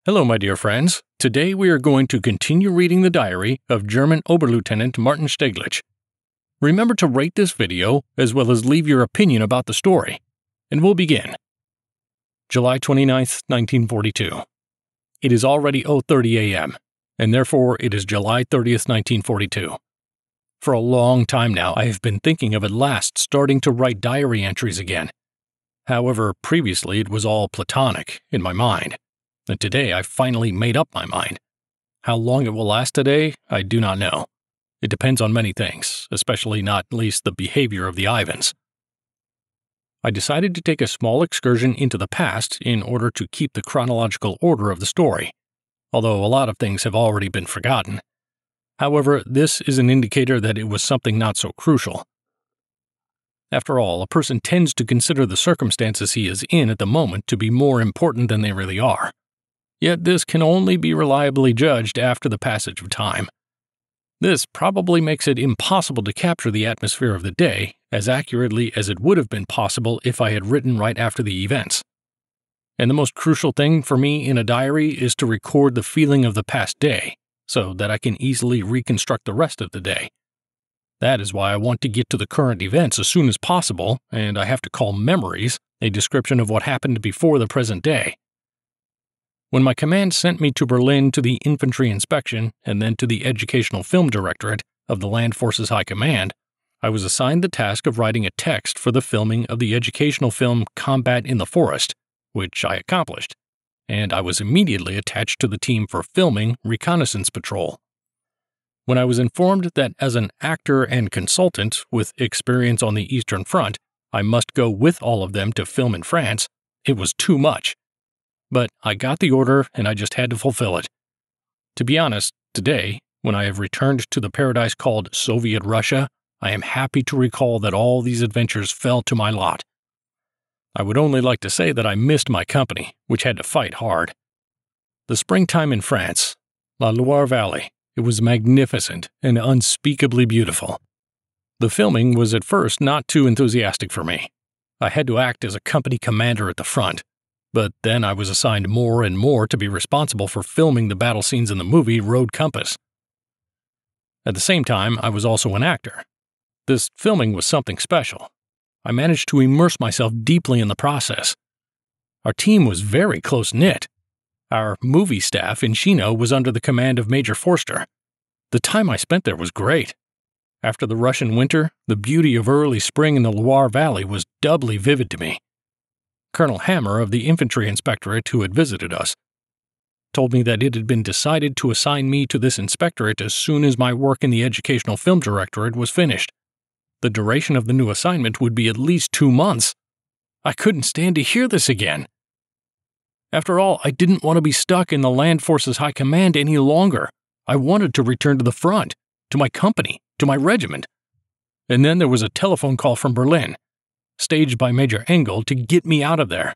Hello, my dear friends. Today we are going to continue reading the diary of German Oberleutnant Martin Stieglitz. Remember to rate this video as well as leave your opinion about the story. And we'll begin. July 29th, 1942. It is already 0:30 a.m., and therefore it is July 30th, 1942. For a long time now I have been thinking of at last starting to write diary entries again. However, previously it was all platonic in my mind. And today I finally made up my mind. How long it will last today, I do not know. It depends on many things, especially not least the behavior of the Ivans. I decided to take a small excursion into the past in order to keep the chronological order of the story, although a lot of things have already been forgotten. However, this is an indicator that it was something not so crucial. After all, a person tends to consider the circumstances he is in at the moment to be more important than they really are. Yet this can only be reliably judged after the passage of time. This probably makes it impossible to capture the atmosphere of the day as accurately as it would have been possible if I had written right after the events. And the most crucial thing for me in a diary is to record the feeling of the past day, so that I can easily reconstruct the rest of the day. That is why I want to get to the current events as soon as possible, and I have to call memories a description of what happened before the present day. When my command sent me to Berlin to the infantry inspection and then to the educational film directorate of the Land Forces High Command, I was assigned the task of writing a text for the filming of the educational film Combat in the Forest, which I accomplished, and I was immediately attached to the team for filming Reconnaissance Patrol. When I was informed that as an actor and consultant with experience on the Eastern Front, I must go with all of them to film in France, it was too much. But I got the order and I just had to fulfill it. To be honest, today, when I have returned to the paradise called Soviet Russia, I am happy to recall that all these adventures fell to my lot. I would only like to say that I missed my company, which had to fight hard. The springtime in France, La Loire Valley, it was magnificent and unspeakably beautiful. The filming was at first not too enthusiastic for me. I had to act as a company commander at the front. But then I was assigned more and more to be responsible for filming the battle scenes in the movie Road Compass. At the same time, I was also an actor. This filming was something special. I managed to immerse myself deeply in the process. Our team was very close-knit. Our movie staff in Chino was under the command of Major Forster. The time I spent there was great. After the Russian winter, the beauty of early spring in the Loire Valley was doubly vivid to me. Colonel Hammer of the Infantry Inspectorate, who had visited us, told me that it had been decided to assign me to this inspectorate as soon as my work in the Educational Film Directorate was finished. The duration of the new assignment would be at least 2 months. I couldn't stand to hear this again. After all, I didn't want to be stuck in the Land Forces High Command any longer. I wanted to return to the front, to my company, to my regiment. And then there was a telephone call from Berlin, staged by Major Engel, to get me out of there.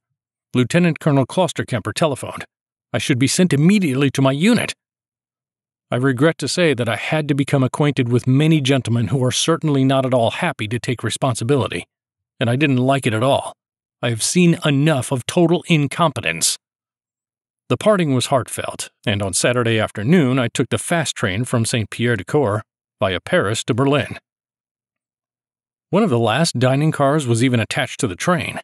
Lieutenant Colonel Klosterkemper telephoned. I should be sent immediately to my unit. I regret to say that I had to become acquainted with many gentlemen who are certainly not at all happy to take responsibility, and I didn't like it at all. I have seen enough of total incompetence. The parting was heartfelt, and on Saturday afternoon I took the fast train from St. Pierre-de-Corps via Paris to Berlin. One of the last dining cars was even attached to the train.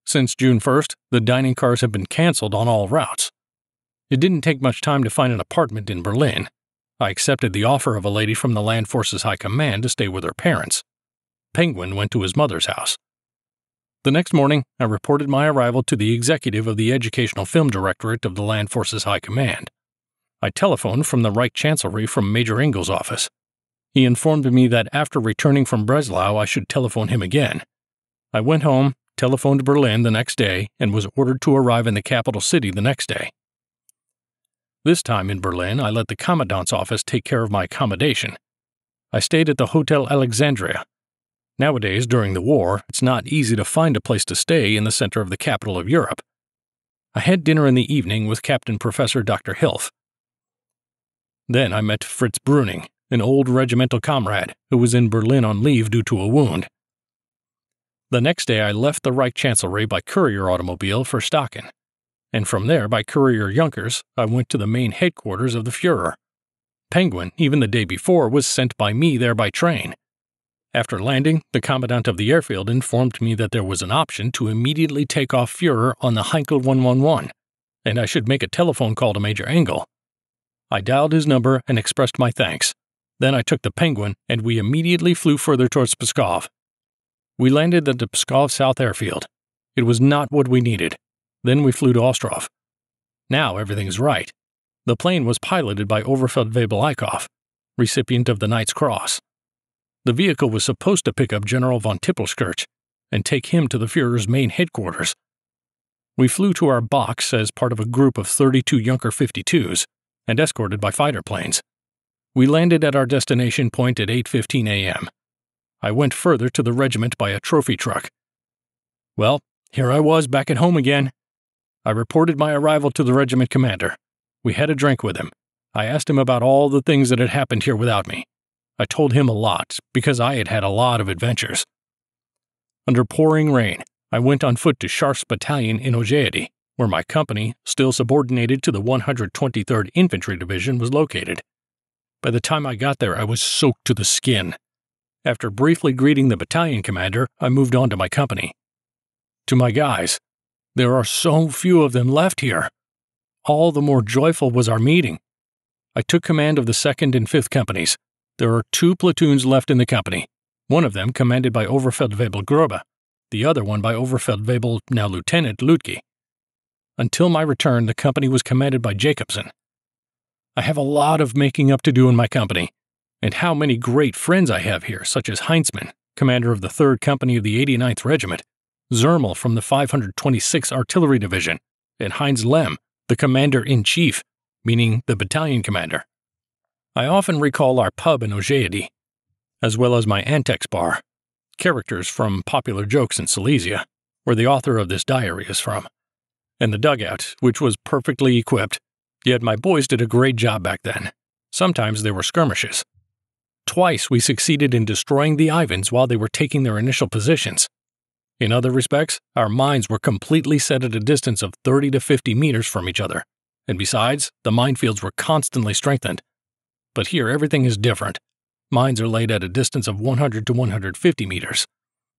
Since June 1st, the dining cars have been canceled on all routes. It didn't take much time to find an apartment in Berlin. I accepted the offer of a lady from the Land Forces High Command to stay with her parents. Penguin went to his mother's house. The next morning, I reported my arrival to the executive of the Educational Film Directorate of the Land Forces High Command. I telephoned from the Reich Chancellery from Major Engel's office. He informed me that after returning from Breslau I should telephone him again. I went home, telephoned Berlin the next day, and was ordered to arrive in the capital city the next day. This time in Berlin, I let the commandant's office take care of my accommodation. I stayed at the Hotel Alexandria. Nowadays, during the war, it's not easy to find a place to stay in the center of the capital of Europe. I had dinner in the evening with Captain Professor Dr. Hilf. Then I met Fritz Bruning, an old regimental comrade who was in Berlin on leave due to a wound. The next day I left the Reich Chancellery by courier automobile for Staaken. and from there by courier Junkers I went to the main headquarters of the Führer. Penguin, even the day before, was sent by me there by train. After landing, the commandant of the airfield informed me that there was an option to immediately take off Führer on the Heinkel 111, and I should make a telephone call to Major Engel. I dialed his number and expressed my thanks. Then I took the Penguin, and we immediately flew further towards Pskov. We landed at the Pskov South Airfield. It was not what we needed. Then we flew to Ostrov. Now everything's right. The plane was piloted by Oberfeldwebel Eichhoff, recipient of the Knight's Cross. The vehicle was supposed to pick up General von Tippelskirch and take him to the Führer's main headquarters. We flew to our box as part of a group of 32 Junker 52s and escorted by fighter planes. We landed at our destination point at 8:15 a.m. I went further to the regiment by a trophy truck. Well, here I was back at home again. I reported my arrival to the regiment commander. We had a drink with him. I asked him about all the things that had happened here without me. I told him a lot, because I had had a lot of adventures. Under pouring rain, I went on foot to Scharf's battalion in Ojeady, where my company, still subordinated to the 123rd Infantry Division, was located. By the time I got there, I was soaked to the skin. After briefly greeting the battalion commander, I moved on to my company. To my guys, there are so few of them left here. All the more joyful was our meeting. I took command of the 2nd and 5th companies. There are 2 platoons left in the company, one of them commanded by Oberfeldwebel Grobe, the other one by Oberfeldwebel, now Lieutenant, Lutke. Until my return, the company was commanded by Jacobsen. I have a lot of making up to do in my company, and how many great friends I have here, such as Heinzmann, commander of the 3rd Company of the 89th Regiment, Zermel from the 526th Artillery Division, and Heinz Lem, the commander-in-chief, meaning the battalion commander. I often recall our pub in Ojeady, as well as my Antex bar, characters from popular jokes in Silesia, where the author of this diary is from, and the dugout, which was perfectly equipped, yet my boys did a great job back then. Sometimes there were skirmishes. Twice we succeeded in destroying the Ivans while they were taking their initial positions. In other respects, our mines were completely set at a distance of 30 to 50 meters from each other, and besides, the minefields were constantly strengthened. But here everything is different. Mines are laid at a distance of 100 to 150 meters,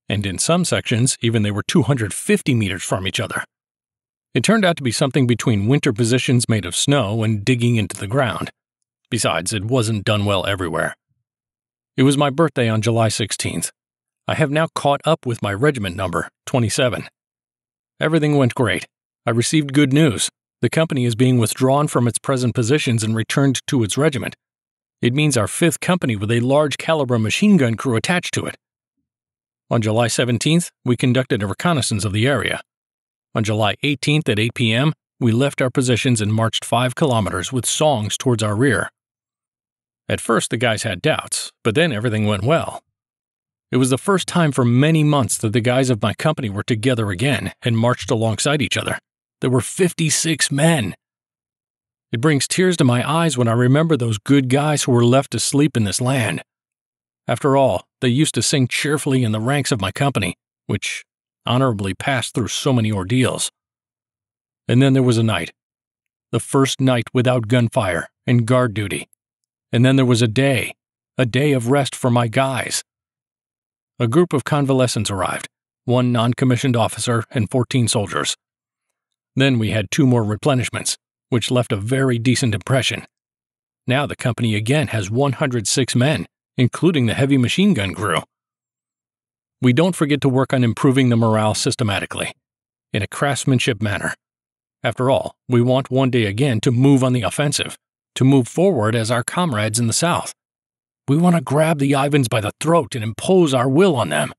and in some sections even they were 250 meters from each other. It turned out to be something between winter positions made of snow and digging into the ground. Besides, it wasn't done well everywhere. It was my birthday on July 16th. I have now caught up with my regiment number, 27. Everything went great. I received good news. The company is being withdrawn from its present positions and returned to its regiment. It means our 5th Company with a large caliber machine gun crew attached to it. On July 17th, we conducted a reconnaissance of the area. On July 18th at 8 p.m., we left our positions and marched 5 kilometers with songs towards our rear. At first, the guys had doubts, but then everything went well. It was the first time for many months that the guys of my company were together again and marched alongside each other. There were 56 men. It brings tears to my eyes when I remember those good guys who were left to sleep in this land. After all, they used to sing cheerfully in the ranks of my company, which honorably passed through so many ordeals. And then there was a night. The first night without gunfire and guard duty. And then there was a day of rest for my guys. A group of convalescents arrived, 1 non-commissioned officer and 14 soldiers. Then we had 2 more replenishments, which left a very decent impression. Now the company again has 106 men, including the heavy machine gun crew. We don't forget to work on improving the morale systematically, in a craftsmanship manner. After all, we want one day again to move on the offensive, to move forward as our comrades in the south. We want to grab the Ivans by the throat and impose our will on them.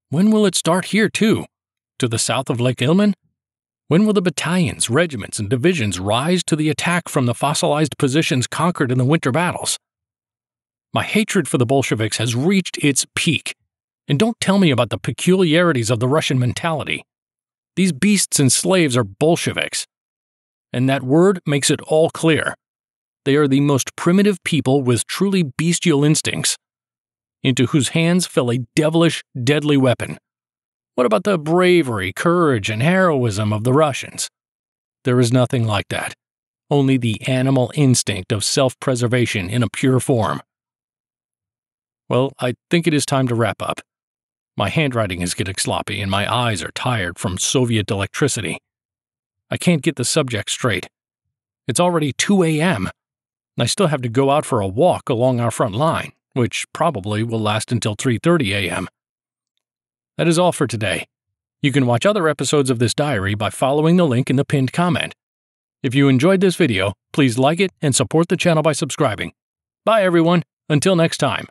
When will it start here, too? To the south of Lake Ilmen? When will the battalions, regiments, and divisions rise to the attack from the fossilized positions conquered in the winter battles? My hatred for the Bolsheviks has reached its peak. And don't tell me about the peculiarities of the Russian mentality. These beasts and slaves are Bolsheviks. And that word makes it all clear. They are the most primitive people with truly bestial instincts, into whose hands fell a devilish, deadly weapon. What about the bravery, courage, and heroism of the Russians? there is nothing like that. Only the animal instinct of self-preservation in a pure form. Well, I think it is time to wrap up. My handwriting is getting sloppy and my eyes are tired from Soviet electricity. I can't get the subject straight. It's already 2 a.m. and I still have to go out for a walk along our front line, which probably will last until 3:30 a.m. That is all for today. You can watch other episodes of this diary by following the link in the pinned comment. If you enjoyed this video, please like it and support the channel by subscribing. Bye everyone, until next time.